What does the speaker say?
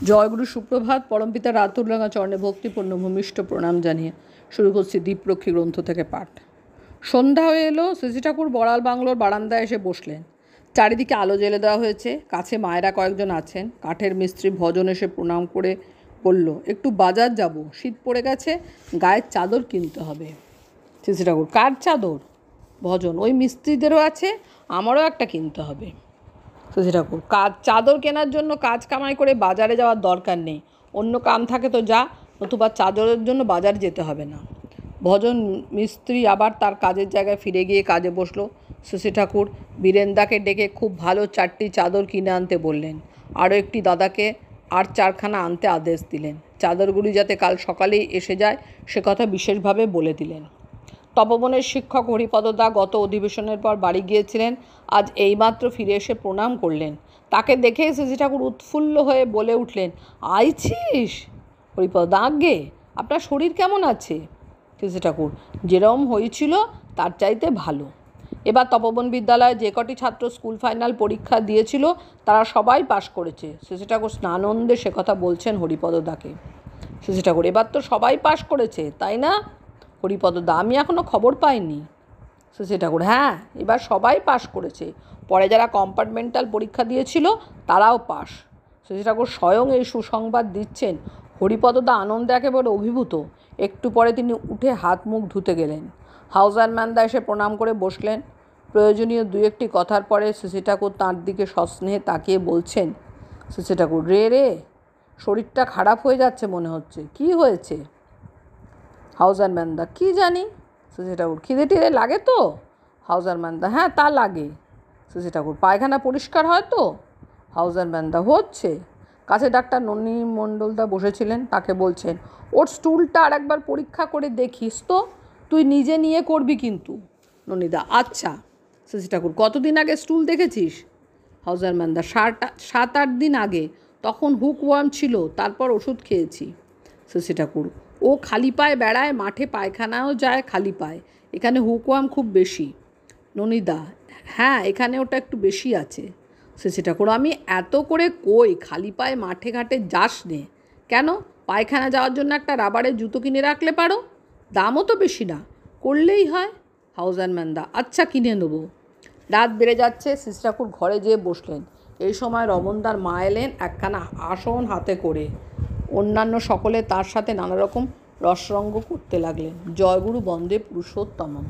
জয়গুরু সুপ্রভাত। পরমপিতা রাতুলরাঙা চরণে ভক্তিপূর্ণ ভূমিষ্ঠ প্রণাম জানিয়ে শুরু করছি দীপরক্ষী গ্রন্থ থেকে পাঠ। সন্ধ্যা হয়ে এলো। শ্রী ঠাকুর বড়াল বাংলোর বারান্দায় এসে বসলেন। চারিদিকে আলো জ্বেলে দেওয়া হয়েছে। কাছে মায়েরা কয়েকজন আছেন। কাঠের মিস্ত্রি ভজন এসে প্রণাম করে বলল, একটু বাজার যাব, শীত পড়ে গেছে, গায়ের চাদর কিনতে হবে। শ্রী ঠাকুর, কার চাদর? ভজন, ওই মিস্ত্রিদেরও আছে, আমারও একটা কিনতে হবে। শ্রী ঠাকুর, চাদর কেনার জন্য কাজ কামাই করে বাজারে যাওয়ার দরকার নেই, অন্য কাম থাকে তো যা, নতুবা চাদরের জন্য বাজারে যেতে হবে না। ভজন মিস্ত্রি আবার তার কাজের জায়গায় ফিরে গিয়ে কাজে বসলো। শ্রী ঠাকুর বীরেন্দাকে ডেকে খুব ভালো 4টি চাদর কিনে আনতে বললেন। আরও একটি দাদাকে আর 4খানা আনতে আদেশ দিলেন। চাদরগুলি যাতে কাল সকালেই এসে যায় সে কথা বিশেষভাবে বলে দিলেন। তপবনের শিক্ষক হরিপদদা গত অধিবেশনের পর বাড়ি গিয়েছিলেন। আজ এইমাত্র ফিরে এসে প্রণাম করলেন। তাকে দেখে শ্রী ঠাকুর উৎফুল্ল হয়ে বলে উঠলেন, আইছিস? হরিপদদা, আজ্ঞে, আপনার শরীর কেমন আছে? শ্রী ঠাকুর, যেরকম হয়েছিল তার চাইতে ভালো। এবার তপবন বিদ্যালয়ে যে কটি ছাত্র স্কুল ফাইনাল পরীক্ষা দিয়েছিল তারা সবাই পাশ করেছে। শ্রী ঠাকুর স্নানন্দে সে কথা বলছেন হরিপদদাকে। শ্রী ঠাকুর, এবার তো সবাই পাশ করেছে, তাই না? হরিপদদা, আমি এখনও খবর পাইনি। শ্রী ঠাকুর, হ্যাঁ, এবার সবাই পাশ করেছে। পরে যারা কম্পার্টমেন্টাল পরীক্ষা দিয়েছিল তারাও পাশ। শ্রী ঠাকুর স্বয়ং এই সুসংবাদ দিচ্ছেন। হরিপদদা আনন্দে একেবারে অভিভূত। একটু পরে তিনি উঠে হাত মুখ ধুতে গেলেন। হাউজারম্যানদা এসে প্রণাম করে বসলেন। প্রয়োজনীয় 2-1টি কথার পরে শ্রী ঠাকুর তাঁর দিকে সস্নেহে তাকিয়ে বলছেন, শ্রী ঠাকুর, রে, শরীরটা খারাপ হয়ে যাচ্ছে মনে হচ্ছে। কি হয়েছে? হাউজারম্যানদা, কি জানি। শ্রী ঠাকুর, খিদে টিদে লাগে তো? হাউজারম্যানদা, হ্যাঁ, তা লাগে। শ্রী ঠাকুর, পায়খানা পরিষ্কার হয় তো? হাউজারম্যানদা, হচ্ছে। কাছে ডাক্তার ননী মণ্ডলদা বসেছিলেন। তাকে বলছেন, ওর স্টুলটা আর একবার পরীক্ষা করে দেখিস তো, তুই নিজে নিয়ে করবি কিন্তু। ননীদা, আচ্ছা। শ্রী ঠাকুর, কতদিন আগে স্টুল দেখেছিস? হাউজারম্যানদা, 7-8 দিন আগে। তখন হুকওয়ার্ম ছিল, তারপর ওষুধ খেয়েছি। শ্রী ঠাকুর, ও খালি পায়ে বেড়ায়, মাঠে পায়খানাও যায় খালি পায়ে। এখানে হুকওয়ার্ম খুব বেশি। ননীদা, হ্যাঁ, এখানে ওটা একটু বেশি আছে। শ্রী ঠাকুর, আমি এত করে কই খালি পায়ে মাঠে ঘাটে যাস নে কেন? পায়খানা যাওয়ার জন্য একটা রাবারের জুতো কিনে রাখলে পারো, দামও তো বেশি না, করলেই হয়। হাউজারম্যানদা, আচ্ছা, কিনে নেবো। রাত বেড়ে যাচ্ছে। শ্রী ঠাকুর ঘরে যেয়ে বসলেন। এই সময় রমনদার মা এলেন একখানা আসন হাতে করে। অন্যান্য সকলে তার সাথে নানা রকম রসরঙ্গ করতে লাগলেন। জয়গুরু বন্দে পুরুষোত্তমম।